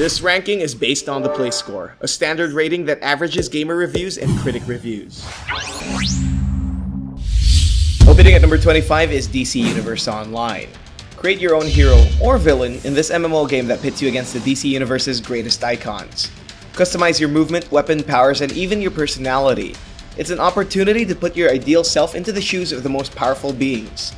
This ranking is based on the play score, a standard rating that averages gamer reviews and critic reviews. Opening at number 25 is DC Universe Online. Create your own hero or villain in this MMO game that pits you against the DC Universe's greatest icons. Customize your movement, weapon, powers, and even your personality. It's an opportunity to put your ideal self into the shoes of the most powerful beings.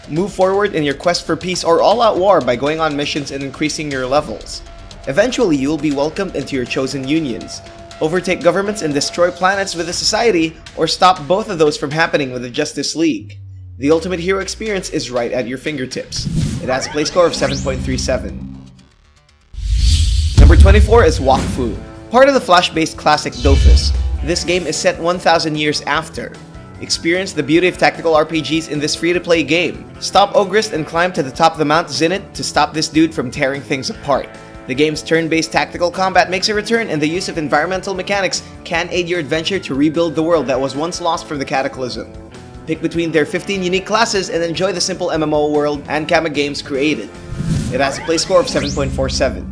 Move forward in your quest for peace or all-out war by going on missions and increasing your levels. Eventually, you will be welcomed into your chosen unions. Overtake governments and destroy planets with a society, or stop both of those from happening with the Justice League. The ultimate hero experience is right at your fingertips. It has a play score of 7.37. Number 24 is Wakfu. Part of the Flash-based classic Dofus, this game is set 1,000 years after. Experience the beauty of tactical RPGs in this free-to-play game. Stop Ogrist and climb to the top of the Mount Zenith to stop this dude from tearing things apart. The game's turn-based tactical combat makes a return, and the use of environmental mechanics can aid your adventure to rebuild the world that was once lost from the Cataclysm. Pick between their 15 unique classes and enjoy the simple MMO world Ankama Games created. It has a play score of 7.47.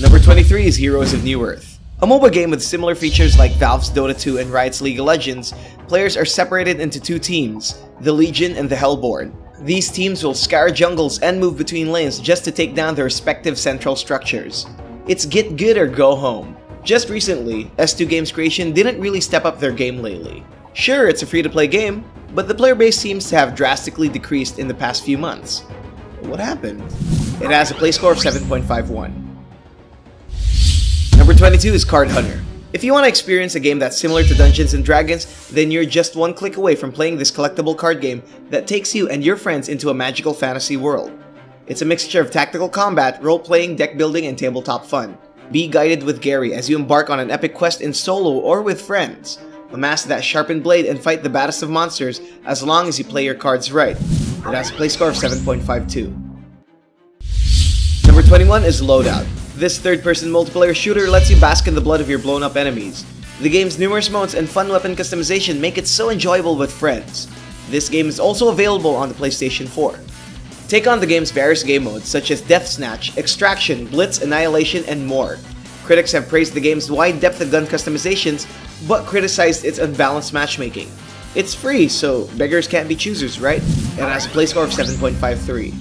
Number 23 is Heroes of Newerth. A MOBA game with similar features like Valve's Dota 2 and Riot's League of Legends, players are separated into two teams, the Legion and the Hellborn. These teams will scour jungles and move between lanes just to take down their respective central structures. It's get good or go home. Just recently, S2 Games Creation didn't really step up their game lately. Sure, it's a free-to-play game, but the player base seems to have drastically decreased in the past few months. What happened? It has a play score of 7.51. Number 22 is Card Hunter. If you want to experience a game that's similar to Dungeons & Dragons, then you're just one click away from playing this collectible card game that takes you and your friends into a magical fantasy world. It's a mixture of tactical combat, role-playing, deck building, and tabletop fun. Be guided with Gary as you embark on an epic quest in solo or with friends. Amass that sharpened blade and fight the baddest of monsters as long as you play your cards right. It has a play score of 7.52. Number 21 is Loadout. This third-person multiplayer shooter lets you bask in the blood of your blown-up enemies. The game's numerous modes and fun weapon customization make it so enjoyable with friends. This game is also available on the PlayStation 4. Take on the game's various game modes such as Death Snatch, Extraction, Blitz, Annihilation, and more. Critics have praised the game's wide depth of gun customizations, but criticized its unbalanced matchmaking. It's free, so beggars can't be choosers, right? It has a play score of 7.53.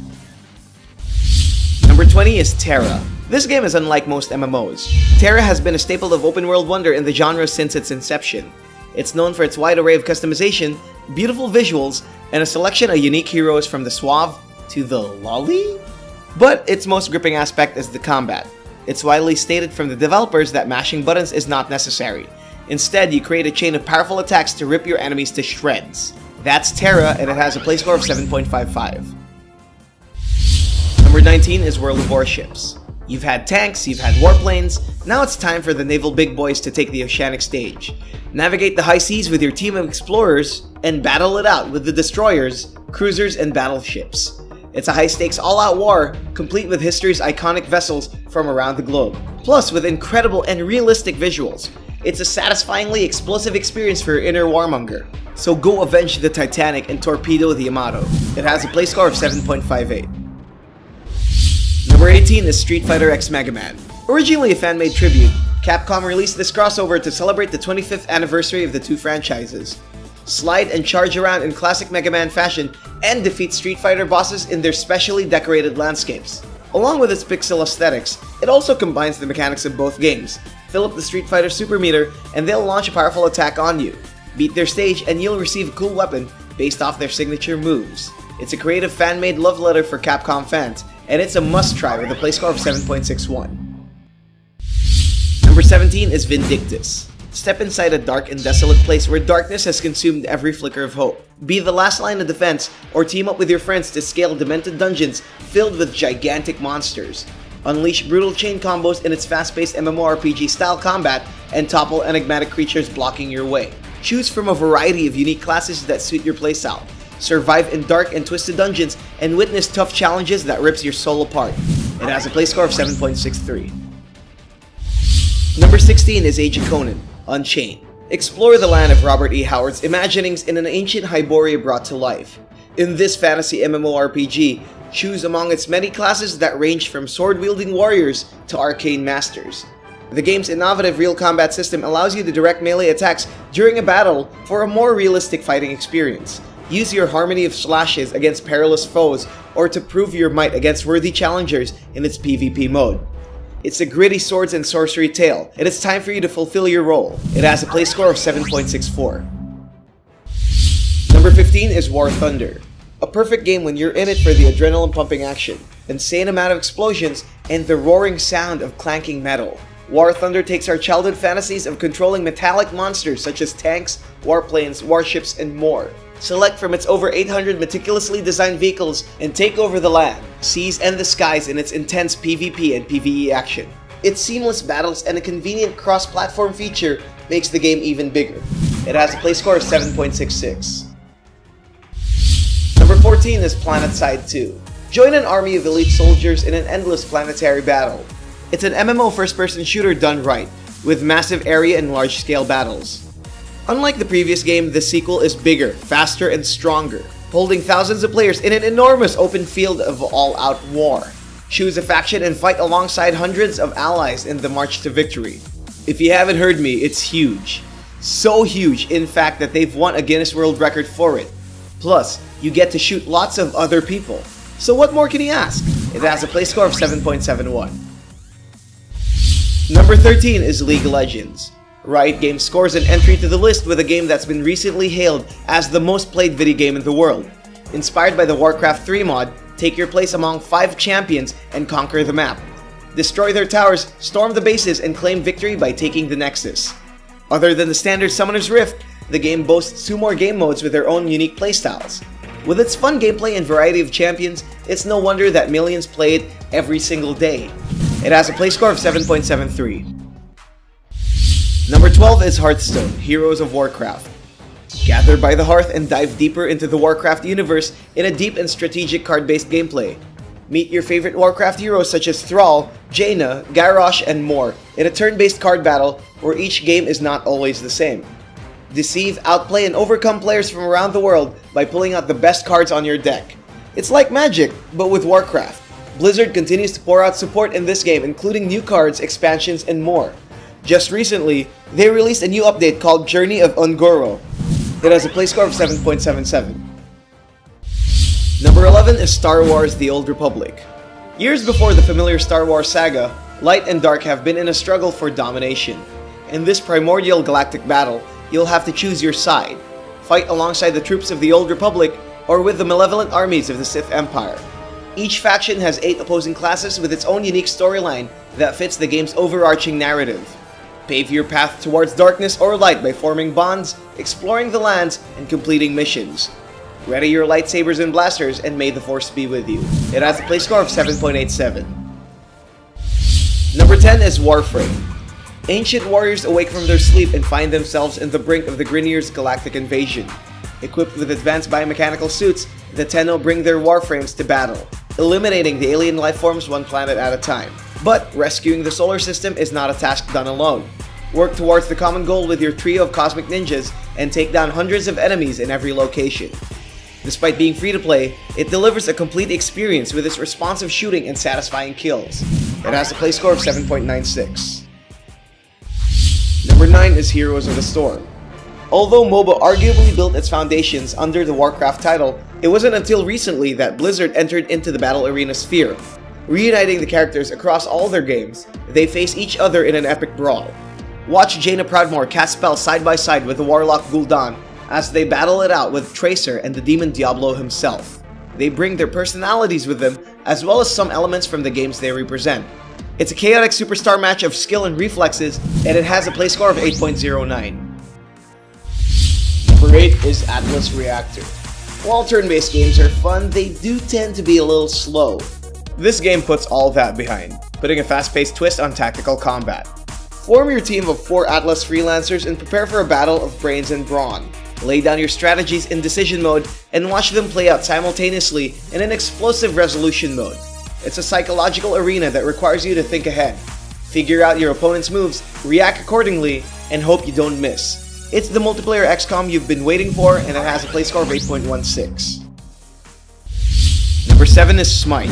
Number 20 is Terra. This game is unlike most MMOs. Terra has been a staple of open-world wonder in the genre since its inception. It's known for its wide array of customization, beautiful visuals, and a selection of unique heroes from the Suave to the Lolly? But its most gripping aspect is the combat. It's widely stated from the developers that mashing buttons is not necessary. Instead, you create a chain of powerful attacks to rip your enemies to shreds. That's Terra, and it has a play score of 7.55. Number 19 is World of Warships. You've had tanks, you've had warplanes, now it's time for the naval big boys to take the oceanic stage. Navigate the high seas with your team of explorers, and battle it out with the destroyers, cruisers, and battleships. It's a high-stakes all-out war, complete with history's iconic vessels from around the globe. Plus, with incredible and realistic visuals. It's a satisfyingly explosive experience for your inner warmonger. So go avenge the Titanic and torpedo the Yamato. It has a play score of 7.58. Number 18 is Street Fighter X Mega Man. Originally a fan-made tribute, Capcom released this crossover to celebrate the 25th anniversary of the two franchises. Slide and charge around in classic Mega Man fashion and defeat Street Fighter bosses in their specially decorated landscapes. Along with its pixel aesthetics, it also combines the mechanics of both games. Fill up the Street Fighter Super Meter and they'll launch a powerful attack on you. Beat their stage and you'll receive a cool weapon based off their signature moves. It's a creative fan-made love letter for Capcom fans, and it's a must-try with a play score of 7.61. Number 17 is Vindictus. Step inside a dark and desolate place where darkness has consumed every flicker of hope. Be the last line of defense, or team up with your friends to scale demented dungeons filled with gigantic monsters. Unleash brutal chain combos in its fast-paced MMORPG-style combat, and topple enigmatic creatures blocking your way. Choose from a variety of unique classes that suit your playstyle. Survive in dark and twisted dungeons, and witness tough challenges that rips your soul apart. It has a play score of 7.63. Number 16 is Age of Conan, Unchained. Explore the land of Robert E. Howard's imaginings in an ancient Hyboria brought to life. In this fantasy MMORPG, Choose among its many classes that range from sword-wielding warriors to arcane masters. The game's innovative real combat system allows you to direct melee attacks during a battle for a more realistic fighting experience. Use your harmony of slashes against perilous foes or to prove your might against worthy challengers in its PvP mode. It's a gritty swords and sorcery tale, and it's time for you to fulfill your role. It has a play score of 7.64. Number 15 is War Thunder. A perfect game when you're in it for the adrenaline-pumping action, insane amount of explosions, and the roaring sound of clanking metal. War Thunder takes our childhood fantasies of controlling metallic monsters such as tanks, warplanes, warships, and more. Select from its over 800 meticulously designed vehicles and take over the land, seas, and the skies in its intense PvP and PvE action. Its seamless battles and a convenient cross-platform feature makes the game even bigger. It has a play score of 7.66. Number 14 is PlanetSide 2. Join an army of elite soldiers in an endless planetary battle. It's an MMO first-person shooter done right, with massive area and large-scale battles. Unlike the previous game, the sequel is bigger, faster, and stronger, holding thousands of players in an enormous open field of all-out war. Choose a faction and fight alongside hundreds of allies in the march to victory. If you haven't heard me, it's huge. So huge, in fact, that they've won a Guinness World Record for it. Plus, you get to shoot lots of other people. So what more can you ask? It has a play score of 7.71. Number 13 is League of Legends. Riot Games scores an entry to the list with a game that's been recently hailed as the most played video game in the world. Inspired by the Warcraft 3 mod, take your place among 5 champions and conquer the map. Destroy their towers, storm the bases, and claim victory by taking the Nexus. Other than the standard Summoner's Rift, the game boasts 2 more game modes with their own unique playstyles. With its fun gameplay and variety of champions, it's no wonder that millions play it every single day. It has a play score of 7.73. Number 12 is Hearthstone, Heroes of Warcraft. Gather by the hearth and dive deeper into the Warcraft universe in a deep and strategic card-based gameplay. Meet your favorite Warcraft heroes such as Thrall, Jaina, Garrosh, and more in a turn-based card battle where each game is not always the same. Deceive, outplay, and overcome players from around the world by pulling out the best cards on your deck. It's like Magic, but with Warcraft. Blizzard continues to pour out support in this game, including new cards, expansions, and more. Just recently, they released a new update called Journey of Ungoro. It has a play score of 7.77. Number 11 is Star Wars: The Old Republic. Years before the familiar Star Wars saga, light and dark have been in a struggle for domination. In this primordial galactic battle, you'll have to choose your side. Fight alongside the troops of the Old Republic or with the malevolent armies of the Sith Empire. Each faction has 8 opposing classes with its own unique storyline that fits the game's overarching narrative. Pave your path towards darkness or light by forming bonds, exploring the lands, and completing missions. Ready your lightsabers and blasters, and may the Force be with you. It has a play score of 7.87. Number 10 is Warframe. Ancient warriors awake from their sleep and find themselves in the brink of the Grineer's galactic invasion. Equipped with advanced biomechanical suits, the Tenno bring their warframes to battle, eliminating the alien lifeforms one planet at a time. But rescuing the solar system is not a task done alone. Work towards the common goal with your trio of cosmic ninjas and take down hundreds of enemies in every location. Despite being free to play, it delivers a complete experience with its responsive shooting and satisfying kills. It has a play score of 7.96. Number 9 is Heroes of the Storm. Although MOBA arguably built its foundations under the Warcraft title, it wasn't until recently that Blizzard entered into the battle arena sphere. Reuniting the characters across all their games, they face each other in an epic brawl. Watch Jaina Proudmoore cast spells side by side with the Warlock Gul'dan as they battle it out with Tracer and the Demon Diablo himself. They bring their personalities with them, as well as some elements from the games they represent. It's a chaotic superstar match of skill and reflexes, and it has a play score of 8.09. Number 8 is Atlas Reactor. While turn-based games are fun, they do tend to be a little slow. This game puts all that behind, putting a fast-paced twist on tactical combat. Form your team of 4 Atlas freelancers and prepare for a battle of brains and brawn. Lay down your strategies in decision mode and watch them play out simultaneously in an explosive resolution mode. It's a psychological arena that requires you to think ahead, figure out your opponent's moves, react accordingly, and hope you don't miss. It's the multiplayer XCOM you've been waiting for, and it has a play score of 8.16. Number 7 is Smite.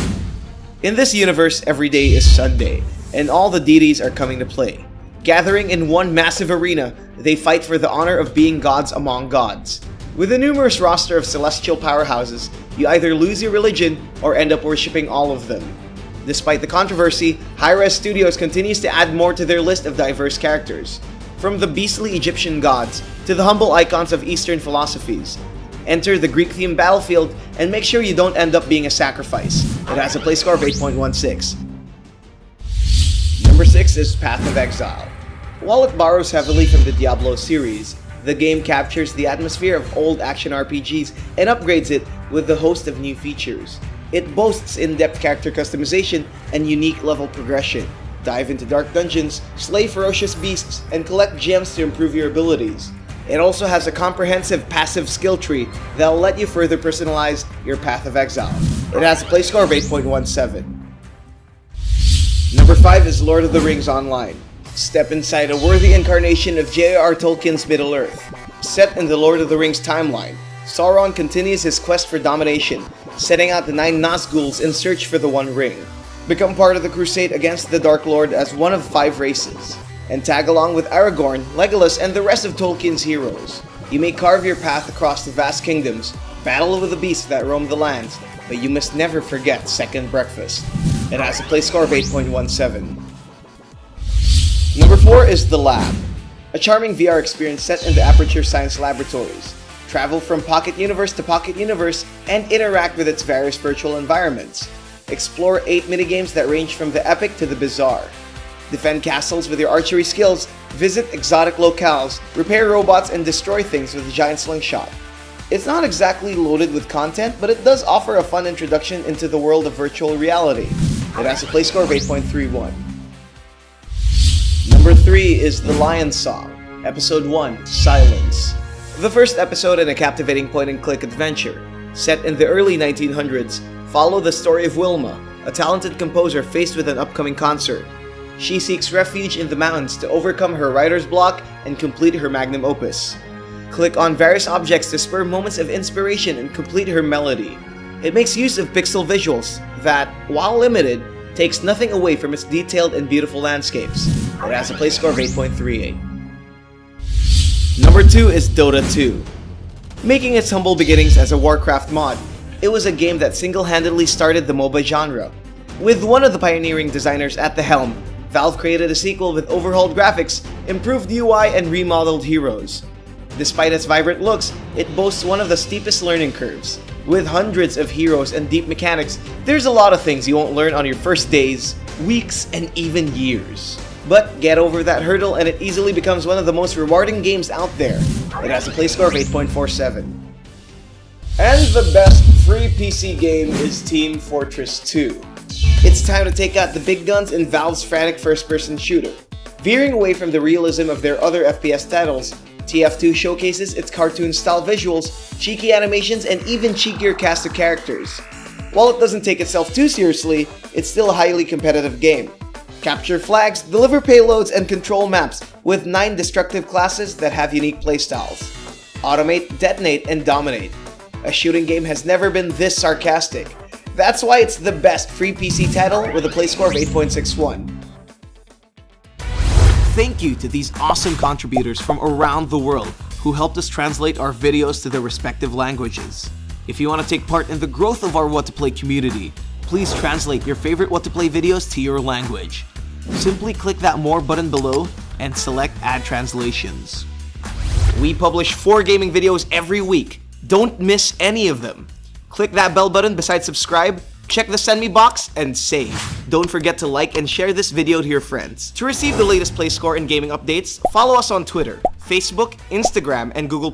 In this universe, every day is Sunday, and all the deities are coming to play. Gathering in one massive arena, they fight for the honor of being gods among gods. With a numerous roster of celestial powerhouses, you either lose your religion or end up worshipping all of them. Despite the controversy, Hi-Rez Studios continues to add more to their list of diverse characters. From the beastly Egyptian gods to the humble icons of Eastern philosophies. Enter the Greek-themed battlefield and make sure you don't end up being a sacrifice. It has a play score of 8.16. Number 6 is Path of Exile. While it borrows heavily from the Diablo series, the game captures the atmosphere of old action RPGs and upgrades it with a host of new features. It boasts in-depth character customization and unique level progression. Dive into dark dungeons, slay ferocious beasts, and collect gems to improve your abilities. It also has a comprehensive passive skill tree that will let you further personalize your Path of Exile. It has a play score of 8.17. Number 5 is Lord of the Rings Online. Step inside a worthy incarnation of J.R.R. Tolkien's Middle-earth. Set in the Lord of the Rings timeline, Sauron continues his quest for domination, setting out the 9 Nazguls in search for the One Ring. Become part of the crusade against the Dark Lord as one of 5 races, and tag along with Aragorn, Legolas, and the rest of Tolkien's heroes. You may carve your path across the vast kingdoms, battle with the beasts that roam the lands, but you must never forget Second Breakfast. It has a play score of 8.17. Number 4 is The Lab, a charming VR experience set in the Aperture Science Laboratories. Travel from Pocket Universe to Pocket Universe and interact with its various virtual environments. Explore 8 minigames that range from the epic to the bizarre. Defend castles with your archery skills, visit exotic locales, repair robots, and destroy things with a giant slingshot. It's not exactly loaded with content, but it does offer a fun introduction into the world of virtual reality. It has a play score of 8.31. Number 3 is The Lion Song, Episode 1, Silence. The first episode in a captivating point-and-click adventure. Set in the early 1900s, follow the story of Wilma, a talented composer faced with an upcoming concert. She seeks refuge in the mountains to overcome her writer's block and complete her magnum opus. Click on various objects to spur moments of inspiration and complete her melody. It makes use of pixel visuals that, while limited, takes nothing away from its detailed and beautiful landscapes. It has a play score of 8.38. Number 2 is Dota 2. Making its humble beginnings as a Warcraft mod, it was a game that single-handedly started the MOBA genre. With one of the pioneering designers at the helm, Valve created a sequel with overhauled graphics, improved UI, and remodeled heroes. Despite its vibrant looks, it boasts one of the steepest learning curves. With hundreds of heroes and deep mechanics, there's a lot of things you won't learn on your first days, weeks, and even years. But get over that hurdle and it easily becomes one of the most rewarding games out there. It has a play score of 8.47. And the best free PC game is Team Fortress 2. It's time to take out the big guns in Valve's frantic first-person shooter. Veering away from the realism of their other FPS titles, TF2 showcases its cartoon-style visuals, cheeky animations, and even cheekier cast of characters. While it doesn't take itself too seriously, it's still a highly competitive game. Capture flags, deliver payloads, and control maps with 9 destructive classes that have unique playstyles. Automate, detonate, and dominate. A shooting game has never been this sarcastic. That's why it's the best free PC title with a play score of 8.61. Thank you to these awesome contributors from around the world who helped us translate our videos to their respective languages. If you want to take part in the growth of our What to Play community, please translate your favorite What to Play videos to your language. Simply click that More button below and select Add Translations. We publish 4 gaming videos every week. Don't miss any of them. Click that bell button beside subscribe, check the send me box, and save. Don't forget to like and share this video to your friends. To receive the latest play score and gaming updates, follow us on Twitter, Facebook, Instagram, and Google+.